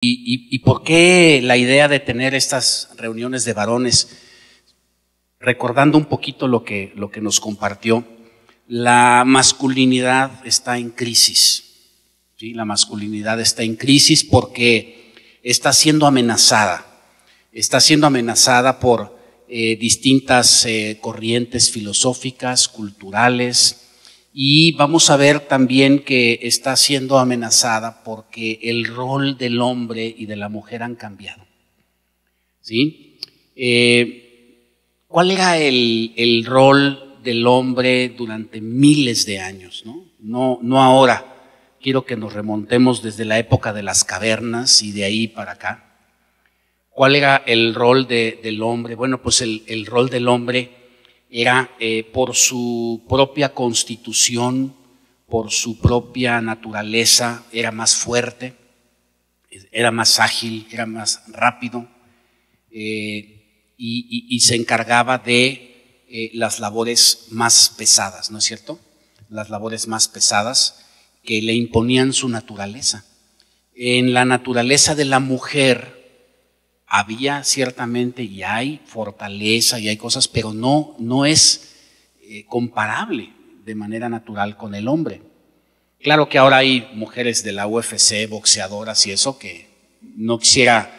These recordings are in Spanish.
¿Y por qué la idea de tener estas reuniones de varones? Recordando un poquito lo que nos compartió, la masculinidad está en crisis, ¿sí? La masculinidad está en crisis porque está siendo amenazada por distintas corrientes filosóficas, culturales, y vamos a ver también que está siendo amenazada porque el rol del hombre y de la mujer han cambiado, ¿sí? ¿Cuál era el rol del hombre durante miles de años, ¿no? No ahora. Quiero que nos remontemos desde la época de las cavernas y de ahí para acá. ¿Cuál era el rol del hombre? Bueno, pues el rol del hombre era por su propia constitución, por su propia naturaleza, era más fuerte, era más ágil, era más rápido, y se encargaba de las labores más pesadas, ¿no es cierto? Las labores más pesadas que le imponían su naturaleza. En la naturaleza de la mujer había ciertamente y hay fortaleza y hay cosas, pero no es comparable de manera natural con el hombre. Claro que ahora hay mujeres de la UFC, boxeadoras y eso, que no quisiera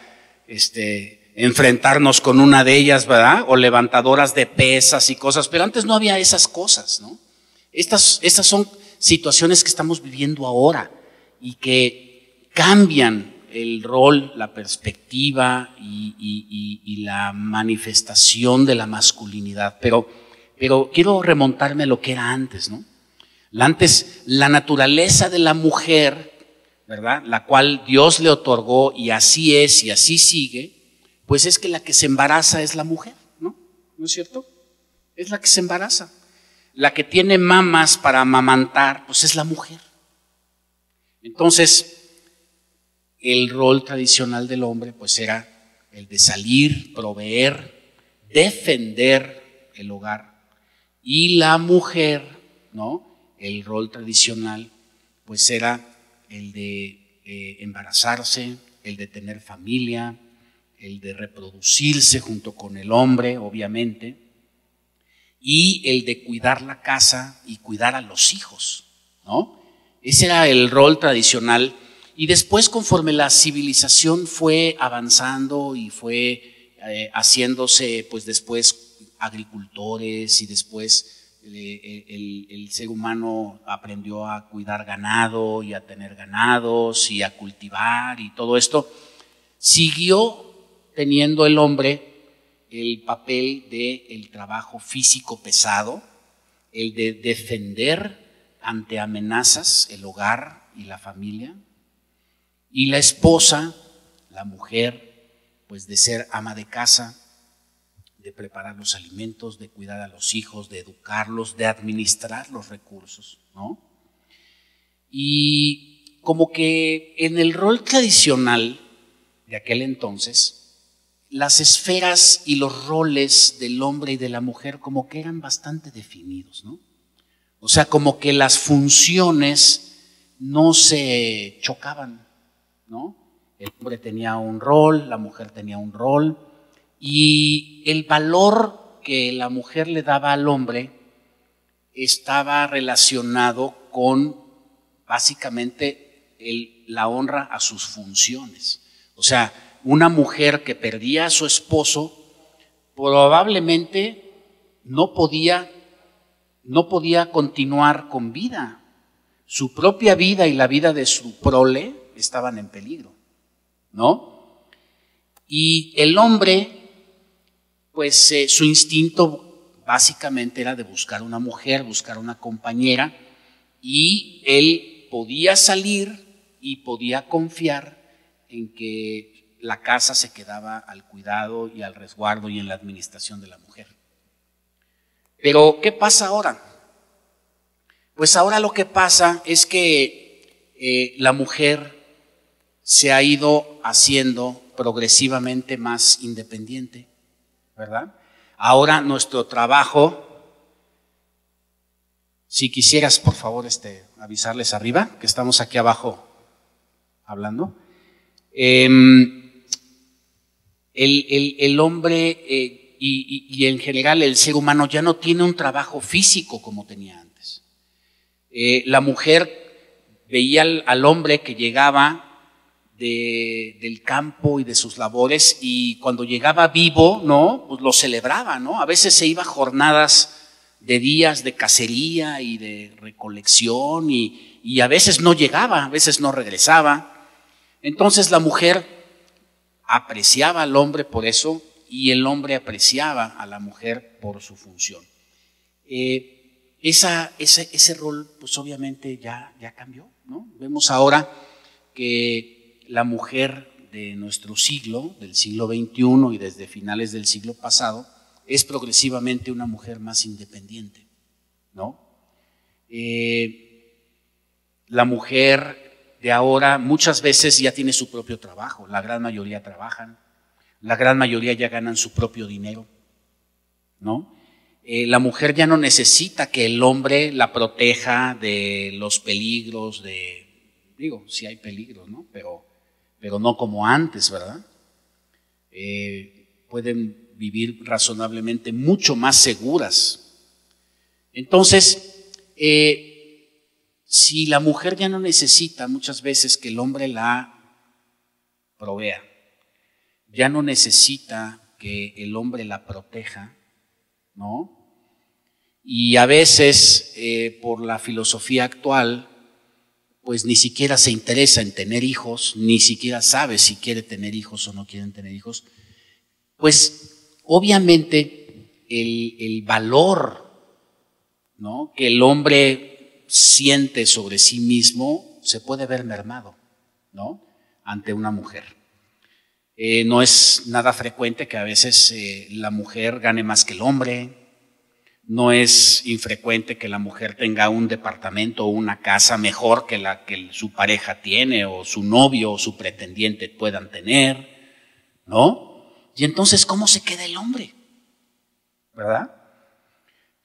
enfrentarnos con una de ellas, ¿verdad? O levantadoras de pesas y cosas, pero antes no había esas cosas, ¿no? Estas son situaciones que estamos viviendo ahora y que cambian el rol, la perspectiva y la manifestación de la masculinidad. Pero quiero remontarme a lo que era antes, ¿no? Antes, la naturaleza de la mujer, ¿verdad? La cual Dios le otorgó y así es y así sigue, pues es que la que se embaraza es la mujer, ¿no? ¿No es cierto? Es la que se embaraza. La que tiene mamas para amamantar, pues es la mujer. Entonces, el rol tradicional del hombre pues era el de salir, proveer, defender el hogar. Y la mujer, ¿no? El rol tradicional pues era el de embarazarse, el de tener familia, el de reproducirse junto con el hombre, obviamente, y el de cuidar la casa y cuidar a los hijos, ¿no? Ese era el rol tradicional. Y después, conforme la civilización fue avanzando y fue haciéndose, pues después agricultores y después el ser humano aprendió a cuidar ganado y a tener ganados y a cultivar y todo esto, siguió teniendo el hombre el papel del trabajo físico pesado, el de defender ante amenazas el hogar y la familia. Y la esposa, la mujer, pues de ser ama de casa, de preparar los alimentos, de cuidar a los hijos, de educarlos, de administrar los recursos, ¿no? Y como que en el rol tradicional de aquel entonces, las esferas y los roles del hombre y de la mujer como que eran bastante definidos, ¿no? O sea, como que las funciones no se chocaban, ¿no? El hombre tenía un rol, la mujer tenía un rol, y el valor que la mujer le daba al hombre estaba relacionado con básicamente la honra a sus funciones. O sea, una mujer que perdía a su esposo probablemente no podía continuar con vida. Su propia vida y la vida de su prole estaban en peligro, ¿no? Y el hombre, pues su instinto básicamente era de buscar una mujer, buscar una compañera, y él podía salir y podía confiar en que la casa se quedaba al cuidado y al resguardo y en la administración de la mujer. Pero, ¿qué pasa ahora? Pues ahora lo que pasa es que la mujer se ha ido haciendo progresivamente más independiente, ¿verdad? Ahora nuestro trabajo, si quisieras por favor avisarles arriba, que estamos aquí abajo hablando. El hombre y en general el ser humano ya no tiene un trabajo físico como tenía antes. La mujer veía al hombre que llegaba del campo y de sus labores, y cuando llegaba vivo, ¿no? Pues lo celebraba, ¿no? A veces se iba a jornadas de días de cacería y de recolección, y a veces no llegaba, a veces no regresaba. Entonces la mujer apreciaba al hombre por eso, y el hombre apreciaba a la mujer por su función. Ese rol, pues obviamente ya cambió, ¿no? Vemos ahora que la mujer de nuestro siglo, del siglo XXI y desde finales del siglo pasado, es progresivamente una mujer más independiente, ¿no? La mujer de ahora muchas veces ya tiene su propio trabajo, la gran mayoría trabajan, la gran mayoría ya ganan su propio dinero, ¿no? La mujer ya no necesita que el hombre la proteja de los peligros, digo, sí hay peligros, ¿no? Pero no como antes, ¿verdad? Pueden vivir razonablemente mucho más seguras. Entonces, si la mujer ya no necesita muchas veces que el hombre la provea, ya no necesita que el hombre la proteja, ¿no? Y a veces, por la filosofía actual, pues ni siquiera se interesa en tener hijos, ni siquiera sabe si quiere tener hijos o no quieren tener hijos, pues obviamente el valor, ¿no?, que el hombre siente sobre sí mismo se puede ver mermado, ¿no?, ante una mujer. No es nada frecuente que a veces la mujer gane más que el hombre. No es infrecuente que la mujer tenga un departamento o una casa mejor que la que su pareja tiene, o su novio o su pretendiente puedan tener, ¿no? Y entonces, ¿cómo se queda el hombre? ¿Verdad?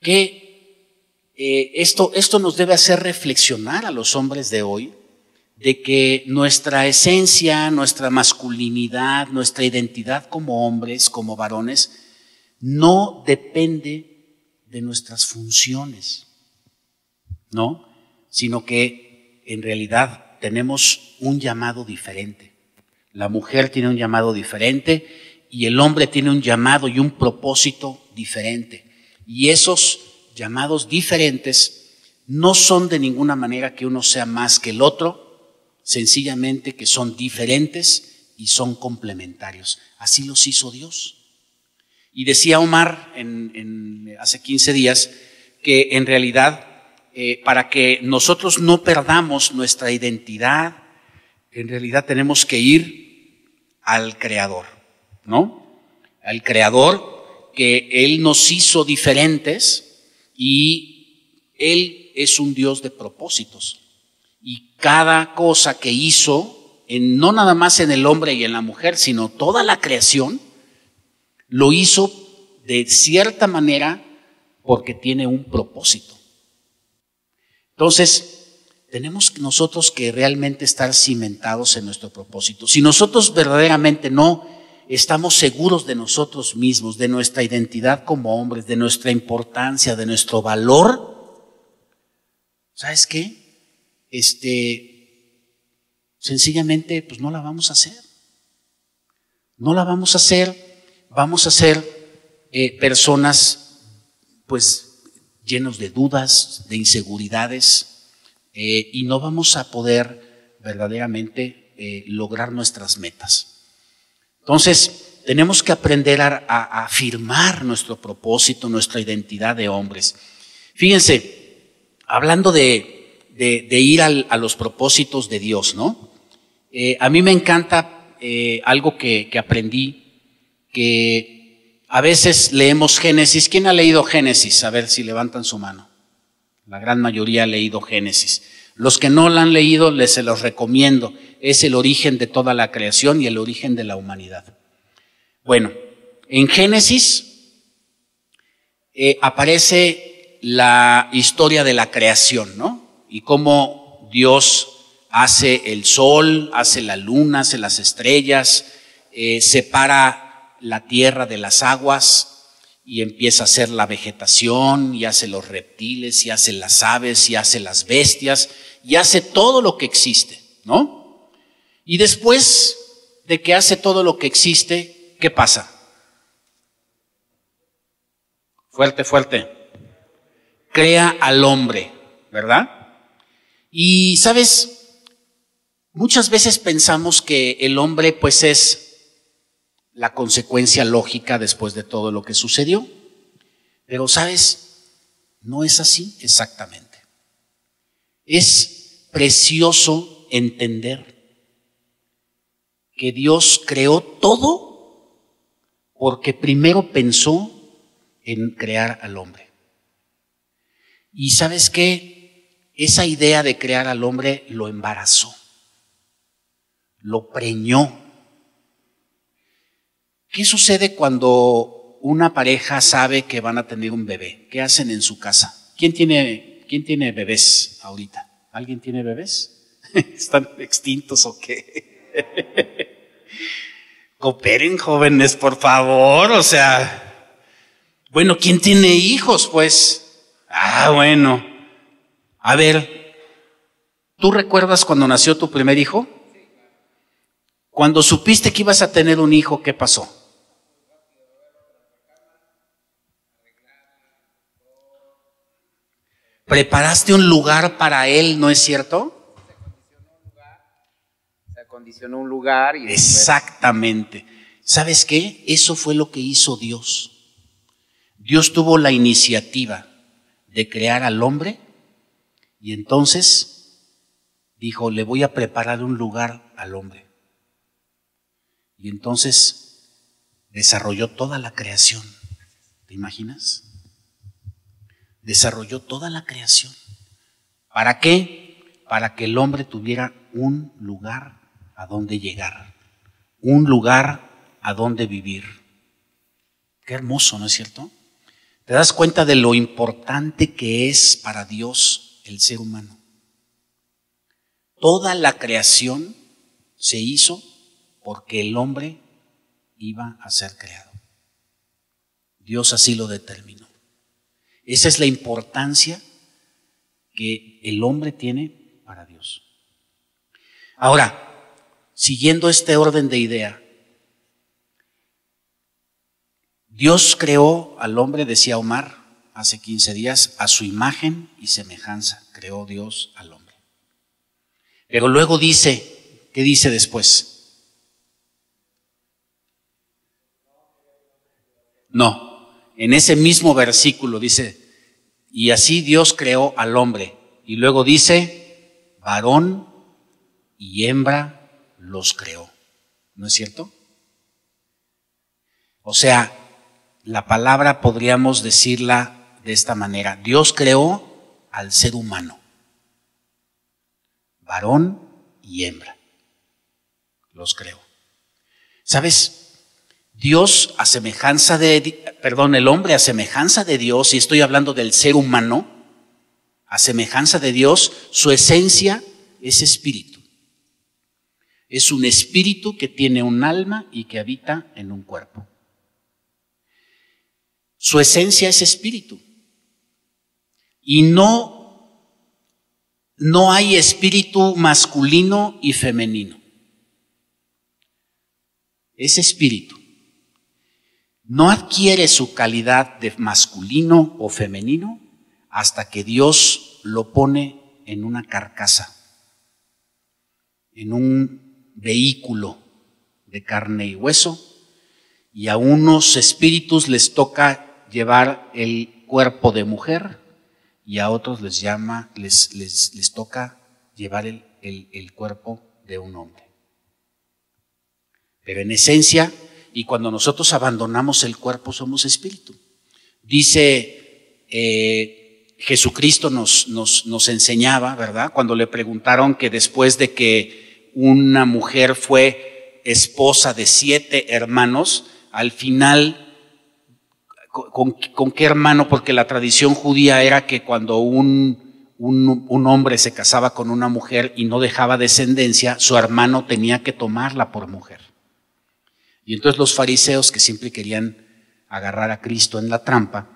Que esto nos debe hacer reflexionar a los hombres de hoy, de que nuestra esencia, nuestra masculinidad, nuestra identidad como hombres, como varones, no depende de nuestras funciones, ¿no? Sino que en realidad tenemos un llamado diferente. La mujer tiene un llamado diferente y el hombre tiene un llamado y un propósito diferente. Y esos llamados diferentes no son de ninguna manera que uno sea más que el otro, sencillamente que son diferentes y son complementarios. Así los hizo Dios. Y decía Omar hace 15 días que en realidad para que nosotros no perdamos nuestra identidad, en realidad tenemos que ir al Creador, ¿no? Al Creador, que Él nos hizo diferentes y Él es un Dios de propósitos. Y cada cosa que hizo, no nada más en el hombre y en la mujer, sino toda la creación, lo hizo de cierta manera porque tiene un propósito. Entonces, tenemos nosotros que realmente estar cimentados en nuestro propósito. Si nosotros verdaderamente no estamos seguros de nosotros mismos, de nuestra identidad como hombres, de nuestra importancia, de nuestro valor, ¿sabes qué? Sencillamente, pues no la vamos a hacer. No la vamos a hacer. Vamos a ser personas, pues, llenos de dudas, de inseguridades, y no vamos a poder verdaderamente lograr nuestras metas. Entonces, tenemos que aprender a afirmar nuestro propósito, nuestra identidad de hombres. Fíjense, hablando de ir a los propósitos de Dios, ¿no? A mí me encanta algo que aprendí, que a veces leemos Génesis. ¿Quién ha leído Génesis? A ver si levantan su mano. La gran mayoría ha leído Génesis. Los que no la han leído, se los recomiendo. Es el origen de toda la creación y el origen de la humanidad. Bueno, en Génesis aparece la historia de la creación, ¿no? Y cómo Dios hace el sol, hace la luna, hace las estrellas, separa la tierra de las aguas y empieza a hacer la vegetación, y hace los reptiles, y hace las aves, y hace las bestias, y hace todo lo que existe, ¿no? Y después de que hace todo lo que existe, ¿qué pasa? Fuerte, fuerte. Crea al hombre, ¿verdad? Y, ¿sabes? Muchas veces pensamos que el hombre pues es la consecuencia lógica después de todo lo que sucedió. Pero, ¿sabes? No es así exactamente. Es precioso entender que Dios creó todo porque primero pensó en crear al hombre. Y ¿sabes qué? Esa idea de crear al hombre lo embarazó, lo preñó. ¿Qué sucede cuando una pareja sabe que van a tener un bebé? ¿Qué hacen en su casa? ¿Quién tiene bebés ahorita? ¿Alguien tiene bebés? ¿Están extintos o qué? Cooperen, jóvenes, por favor, o sea, bueno, ¿quién tiene hijos, pues? Bueno, a ver, ¿tú recuerdas cuando nació tu primer hijo? Cuando supiste que ibas a tener un hijo, ¿qué pasó? Preparaste un lugar para él, ¿no es cierto? Se acondicionó un lugar y exactamente. ¿Sabes qué? Eso fue lo que hizo Dios. Dios tuvo la iniciativa de crear al hombre y entonces dijo, le voy a preparar un lugar al hombre. Y entonces desarrolló toda la creación. ¿Te imaginas? Desarrolló toda la creación. ¿Para qué? Para que el hombre tuviera un lugar a donde llegar, un lugar a donde vivir. Qué hermoso, ¿no es cierto? ¿Te das cuenta de lo importante que es para Dios el ser humano? Toda la creación se hizo porque el hombre iba a ser creado. Dios así lo determinó. Esa es la importancia que el hombre tiene para Dios. Ahora, siguiendo este orden de idea, Dios creó al hombre, decía Omar hace 15 días, a su imagen y semejanza, creó Dios al hombre. Pero luego dice, ¿qué dice después? No. En ese mismo versículo dice, y así Dios creó al hombre. Y luego dice, varón y hembra los creó. ¿No es cierto? O sea, la palabra podríamos decirla de esta manera. Dios creó al ser humano. Varón y hembra los creó. ¿Sabes? Dios a semejanza el hombre a semejanza de Dios, y estoy hablando del ser humano, a semejanza de Dios, su esencia es espíritu. Es un espíritu que tiene un alma y que habita en un cuerpo. Su esencia es espíritu. Y no hay espíritu masculino y femenino. Es espíritu. No adquiere su calidad de masculino o femenino hasta que Dios lo pone en una carcasa, en un vehículo de carne y hueso, y a unos espíritus les toca llevar el cuerpo de mujer y a otros les toca llevar el cuerpo de un hombre. Pero en esencia, y cuando nosotros abandonamos el cuerpo, somos espíritu. Dice Jesucristo nos enseñaba, ¿verdad? Cuando le preguntaron que después de que una mujer fue esposa de 7 hermanos, al final, ¿con qué hermano? Porque la tradición judía era que cuando un un hombre se casaba con una mujer y no dejaba descendencia, su hermano tenía que tomarla por mujer. Y entonces los fariseos, que siempre querían agarrar a Cristo en la trampa,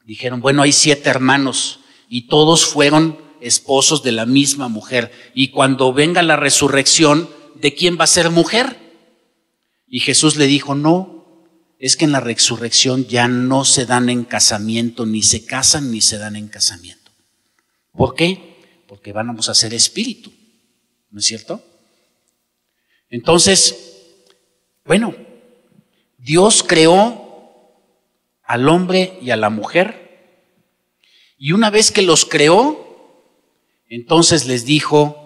dijeron, bueno, hay 7 hermanos y todos fueron esposos de la misma mujer. Y cuando venga la resurrección, ¿de quién va a ser mujer? Y Jesús le dijo, no, es que en la resurrección ya no se dan en casamiento, ni se casan ni se dan en casamiento. ¿Por qué? Porque vamos a ser espíritu, ¿no es cierto? Entonces, bueno, Dios creó al hombre y a la mujer, y una vez que los creó, entonces les dijo,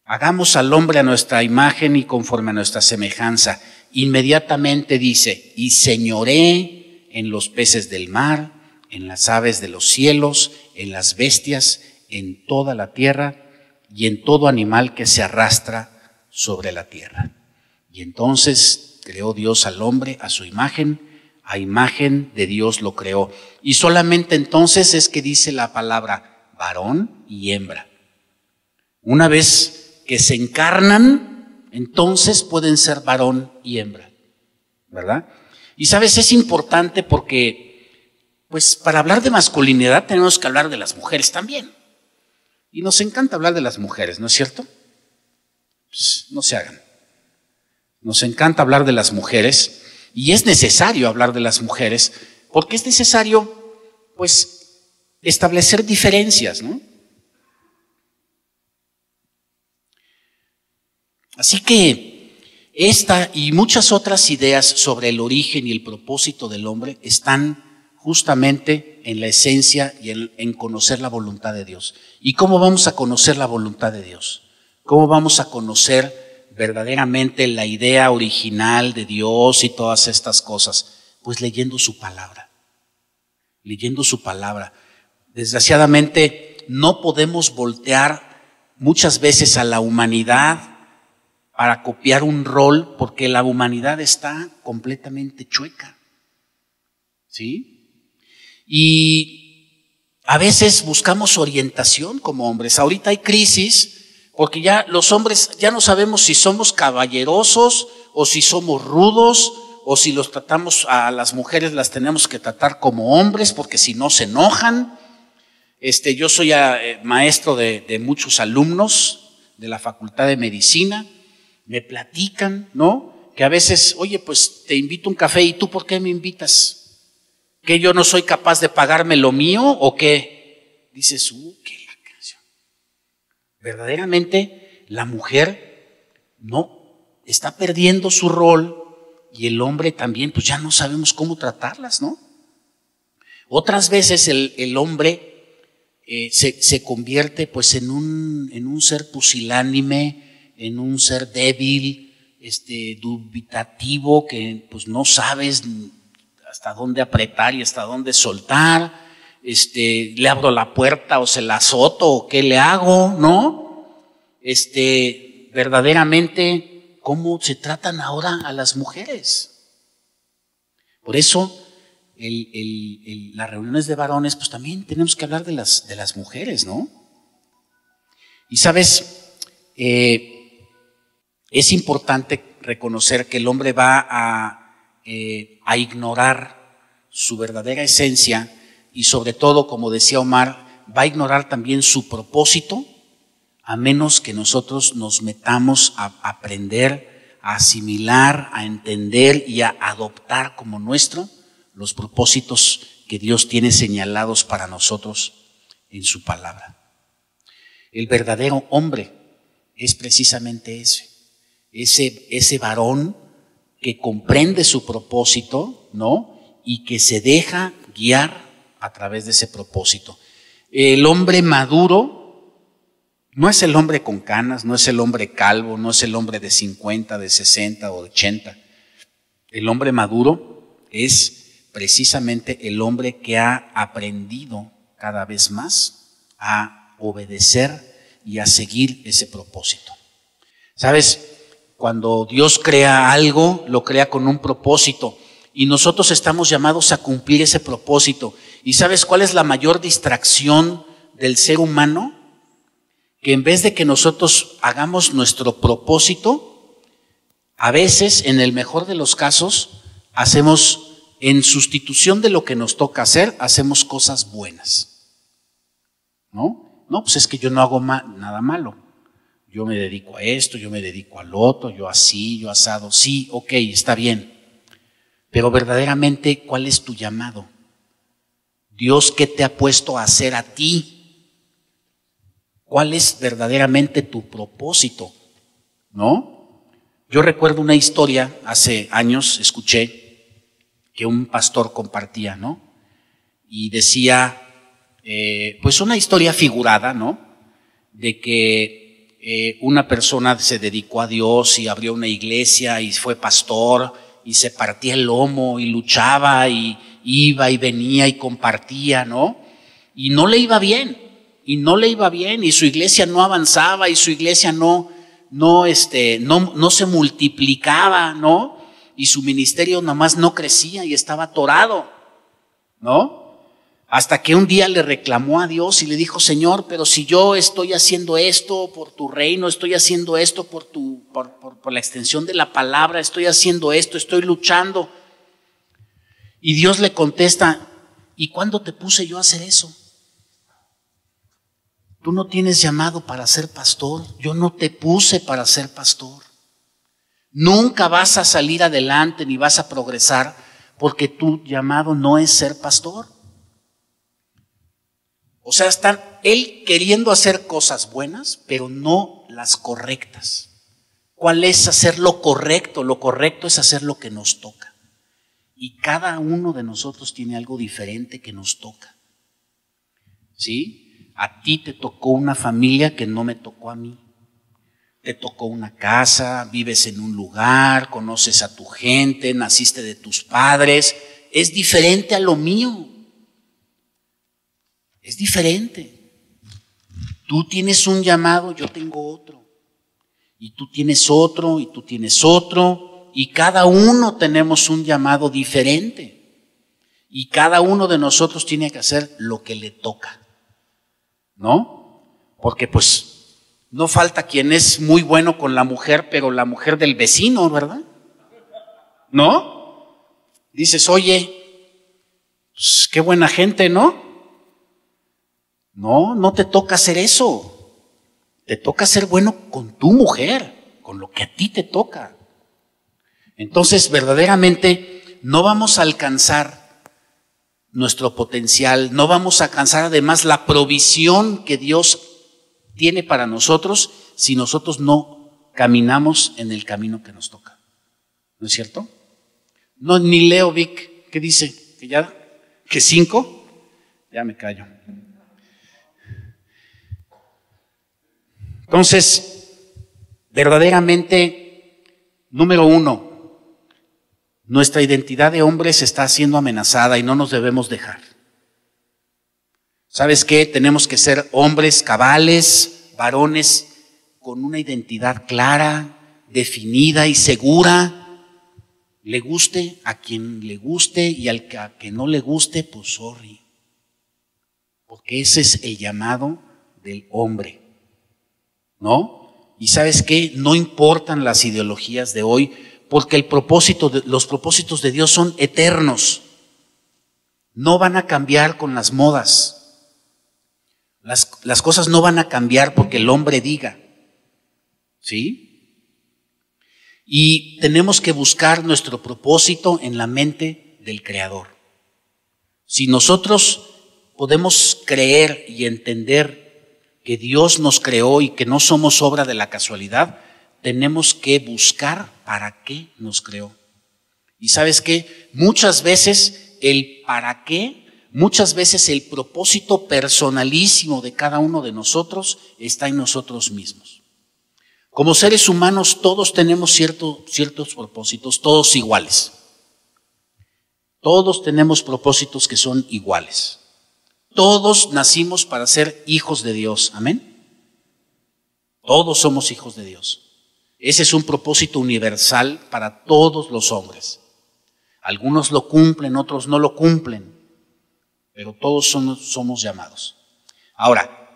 hagamos al hombre a nuestra imagen y conforme a nuestra semejanza. Inmediatamente dice, y señoré en los peces del mar, en las aves de los cielos, en las bestias, en toda la tierra y en todo animal que se arrastra sobre la tierra. Y entonces creó Dios al hombre a su imagen, a imagen de Dios lo creó. Y solamente entonces es que dice la palabra varón y hembra. Una vez que se encarnan, entonces pueden ser varón y hembra, ¿verdad? Y sabes, es importante porque, pues para hablar de masculinidad tenemos que hablar de las mujeres también. Y nos encanta hablar de las mujeres, ¿no es cierto? Pues, no se hagan. Nos encanta hablar de las mujeres y es necesario hablar de las mujeres porque es necesario, pues, establecer diferencias, ¿no? Así que esta y muchas otras ideas sobre el origen y el propósito del hombre están justamente en la esencia y en conocer la voluntad de Dios. ¿Y cómo vamos a conocer la voluntad de Dios? ¿Cómo vamos a conocer verdaderamente la idea original de Dios y todas estas cosas? Pues leyendo su palabra. Leyendo su palabra. Desgraciadamente no podemos voltear muchas veces a la humanidad para copiar un rol porque la humanidad está completamente chueca. ¿Sí? Y a veces buscamos orientación como hombres. Ahorita hay crisis porque ya los hombres ya no sabemos si somos caballerosos o si somos rudos o si los tratamos a las mujeres las tenemos que tratar como hombres porque si no se enojan. Yo soy maestro de muchos alumnos de la Facultad de Medicina, me platican, ¿no? Que a veces, oye, pues te invito a un café y tú ¿por qué me invitas? ¿Que yo no soy capaz de pagarme lo mío o qué? Dices, qué la canción. Verdaderamente la mujer no está perdiendo su rol y el hombre también, pues ya no sabemos cómo tratarlas, ¿no? Otras veces el hombre se convierte pues en un ser pusilánime, en un ser débil, dubitativo, que pues no sabes hasta dónde apretar y hasta dónde soltar, le abro la puerta o se la azoto o qué le hago, ¿no? Verdaderamente, ¿cómo se tratan ahora a las mujeres? Por eso, las reuniones de varones, pues también tenemos que hablar de las mujeres, ¿no? Y sabes, es importante reconocer que el hombre va a ignorar su verdadera esencia y sobre todo, como decía Omar, va a ignorar también su propósito a menos que nosotros nos metamos a aprender, a asimilar, a entender y a adoptar como nuestro los propósitos que Dios tiene señalados para nosotros en su palabra. El verdadero hombre es precisamente ese varón que comprende su propósito, ¿no? Y que se deja guiar a través de ese propósito. El hombre maduro no es el hombre con canas, no es el hombre calvo, no es el hombre de 50, de 60 o de 80. El hombre maduro es precisamente el hombre que ha aprendido cada vez más a obedecer y a seguir ese propósito. ¿Sabes? Cuando Dios crea algo, lo crea con un propósito y nosotros estamos llamados a cumplir ese propósito. ¿Y sabes cuál es la mayor distracción del ser humano? Que en vez de que nosotros hagamos nuestro propósito, a veces, en el mejor de los casos, hacemos, en sustitución de lo que nos toca hacer, hacemos cosas buenas. ¿No? No, pues es que yo no hago nada malo. Yo me dedico a esto, yo me dedico al otro, yo así, yo asado. Sí, ok, está bien. Pero verdaderamente, ¿cuál es tu llamado? Dios, ¿qué te ha puesto a hacer a ti? ¿Cuál es verdaderamente tu propósito? ¿No? Yo recuerdo una historia, hace años escuché que un pastor compartía, ¿no? Y decía, pues una historia figurada, ¿no? De que una persona se dedicó a Dios y abrió una iglesia y fue pastor y se partía el lomo y luchaba y iba y venía y compartía, ¿no? Y no le iba bien, y su iglesia no avanzaba, y su iglesia no se multiplicaba, ¿no? Y su ministerio nomás no crecía y estaba atorado, ¿no? Hasta que un día le reclamó a Dios y le dijo, Señor, pero si yo estoy haciendo esto por tu reino, estoy haciendo esto por la extensión de la palabra, estoy haciendo esto, estoy luchando. Y Dios le contesta, ¿y cuándo te puse yo a hacer eso? Tú no tienes llamado para ser pastor, yo no te puse para ser pastor. Nunca vas a salir adelante ni vas a progresar porque tu llamado no es ser pastor. O sea, está él queriendo hacer cosas buenas, pero no las correctas. ¿Cuál es hacer lo correcto? Lo correcto es hacer lo que nos toca. Y cada uno de nosotros tiene algo diferente que nos toca. ¿Sí? A ti te tocó una familia que no me tocó a mí. Te tocó una casa, vives en un lugar, conoces a tu gente, naciste de tus padres. Es diferente a lo mío. Es diferente. Tú tienes un llamado, yo tengo otro. Y tú tienes otro, y tú tienes otro. Y cada uno tenemos un llamado diferente. Y cada uno de nosotros tiene que hacer lo que le toca. ¿No? Porque pues no falta quien es muy bueno con la mujer, pero la mujer del vecino, ¿verdad? ¿No? Dices, oye, pues qué buena gente, ¿no? No, no te toca hacer eso. Te toca ser bueno con tu mujer, con lo que a ti te toca. Entonces, verdaderamente, no vamos a alcanzar nuestro potencial, no vamos a alcanzar además la provisión que Dios tiene para nosotros si nosotros no caminamos en el camino que nos toca. ¿No es cierto? No, ni leo, Vic, ¿qué dice? ¿Que 5? Ya me callo. Entonces, verdaderamente, número 1, nuestra identidad de hombres está siendo amenazada y no nos debemos dejar. ¿Sabes qué? Tenemos que ser hombres cabales, varones con una identidad clara, definida y segura. Le guste a quien le guste y al que no le guste, pues sorry. Porque ese es el llamado del hombre. ¿No? Y ¿sabes qué? No importan las ideologías de hoy, porque los propósitos de Dios son eternos. No van a cambiar con las modas. Las cosas no van a cambiar porque el hombre diga. ¿Sí? Y tenemos que buscar nuestro propósito en la mente del Creador. Si nosotros podemos creer y entender que Dios nos creó y que no somos obra de la casualidad, tenemos que buscar para qué nos creó. Y ¿sabes qué? Muchas veces el para qué, muchas veces el propósito personalísimo de cada uno de nosotros está en nosotros mismos. Como seres humanos todos tenemos ciertos propósitos, todos iguales. Todos tenemos propósitos que son iguales. Todos nacimos para ser hijos de Dios, amén. Todos somos hijos de Dios. Ese es un propósito universal para todos los hombres. Algunos lo cumplen, otros no lo cumplen. pero todos somos llamados. Ahora,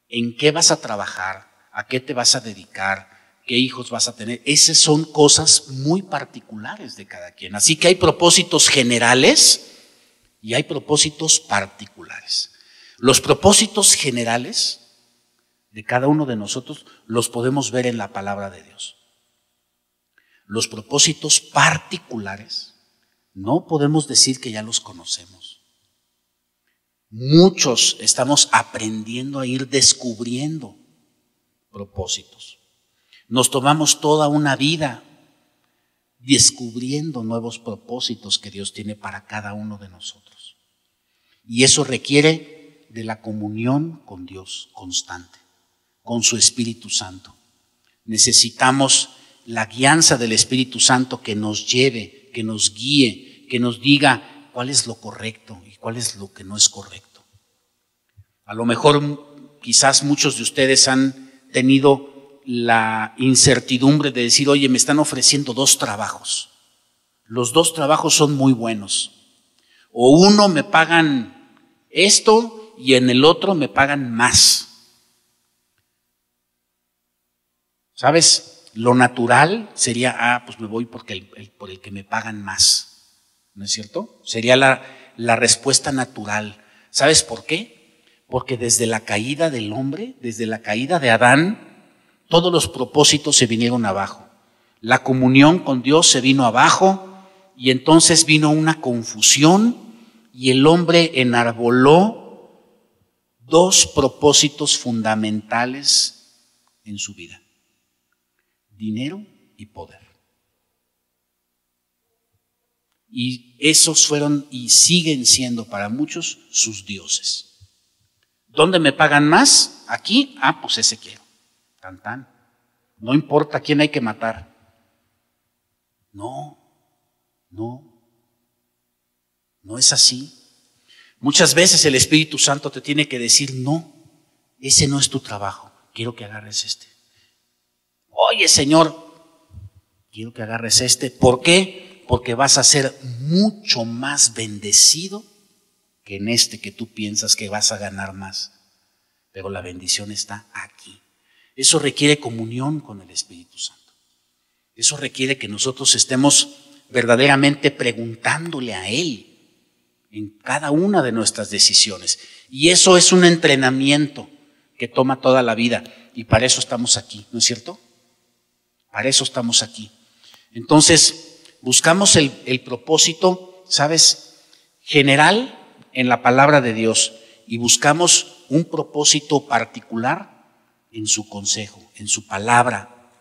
¿en qué vas a trabajar? ¿A qué te vas a dedicar? ¿Qué hijos vas a tener? Esas son cosas muy particulares de cada quien. Así que hay propósitos generales y hay propósitos particulares. Los propósitos generales de cada uno de nosotros los podemos ver en la palabra de Dios. Los propósitos particulares no podemos decir que ya los conocemos. Muchos estamos aprendiendo a ir descubriendo propósitos. Nos tomamos toda una vida descubriendo nuevos propósitos que Dios tiene para cada uno de nosotros. Y eso requiere de la comunión con Dios constante, con su Espíritu Santo. Necesitamos la guianza del Espíritu Santo que nos lleve, que nos guíe, que nos diga cuál es lo correcto y cuál es lo que no es correcto. A lo mejor quizás muchos de ustedes han tenido la incertidumbre de decir, oye, me están ofreciendo 2 trabajos. Los 2 trabajos son muy buenos. O uno me pagan esto y en el otro me pagan más. ¿Sabes? Lo natural sería, pues me voy por el que me pagan más. ¿No es cierto? Sería la respuesta natural. ¿Sabes por qué? Porque desde la caída del hombre, desde la caída de Adán, todos los propósitos se vinieron abajo. La comunión con Dios se vino abajo y entonces vino una confusión y el hombre enarboló 2 propósitos fundamentales en su vida: dinero y poder. Y esos fueron y siguen siendo para muchos sus dioses. ¿Dónde me pagan más? Aquí, pues ese quiero. Tan tan. No importa a quién hay que matar. No es así. Muchas veces el Espíritu Santo te tiene que decir, no, ese no es tu trabajo, quiero que agarres este. Oye, Señor, quiero que agarres este. ¿Por qué? Porque vas a ser mucho más bendecido que en este que tú piensas que vas a ganar más. Pero la bendición está aquí. Eso requiere comunión con el Espíritu Santo. Eso requiere que nosotros estemos verdaderamente preguntándole a Él en cada una de nuestras decisiones. Y eso es un entrenamiento que toma toda la vida. Y para eso estamos aquí, ¿no es cierto? Para eso estamos aquí. Entonces, buscamos el propósito, ¿sabes?, general en la palabra de Dios y buscamos un propósito particular en su consejo, en su palabra,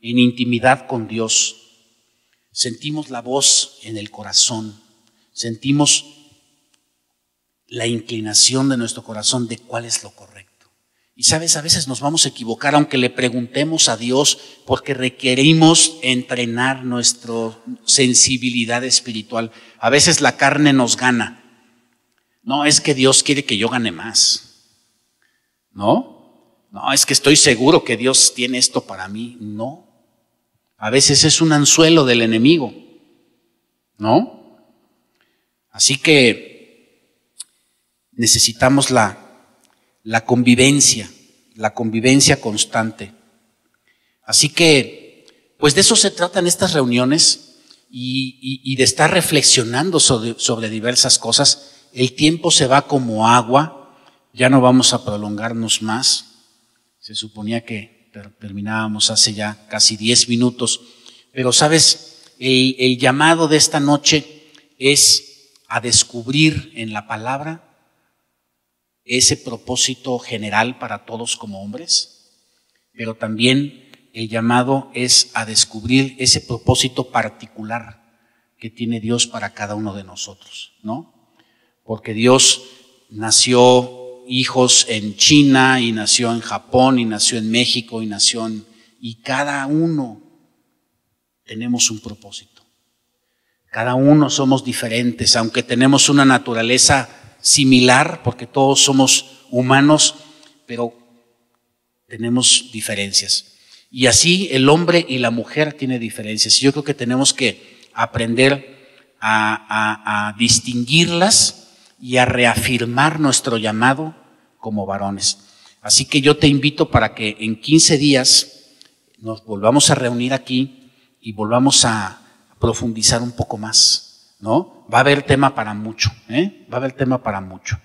en intimidad con Dios. Sentimos la voz en el corazón, sentimos la inclinación de nuestro corazón de cuál es lo correcto. Y sabes, a veces nos vamos a equivocar aunque le preguntemos a Dios porque requerimos entrenar nuestra sensibilidad espiritual. A veces la carne nos gana. No, es que Dios quiere que yo gane más. No, es que estoy seguro que Dios tiene esto para mí. No. A veces es un anzuelo del enemigo. ¿No? Así que necesitamos la convivencia constante. Así que, pues de eso se tratan estas reuniones y de estar reflexionando sobre diversas cosas. El tiempo se va como agua, ya no vamos a prolongarnos más. Se suponía que terminábamos hace ya casi 10 minutos, pero sabes, el llamado de esta noche es a descubrir en la palabra ese propósito general para todos como hombres, pero también el llamado es a descubrir ese propósito particular que tiene Dios para cada uno de nosotros, ¿no? Porque Dios nació hijos en China y nació en Japón y nació en México y cada uno tenemos un propósito. Cada uno somos diferentes, aunque tenemos una naturaleza similar, porque todos somos humanos, pero tenemos diferencias. Y así el hombre y la mujer tienen diferencias. Yo creo que tenemos que aprender a distinguirlas y a reafirmar nuestro llamado como varones. Así que yo te invito para que en 15 días nos volvamos a reunir aquí y volvamos a profundizar un poco más, ¿no? Va a haber tema para mucho, va a haber tema para mucho.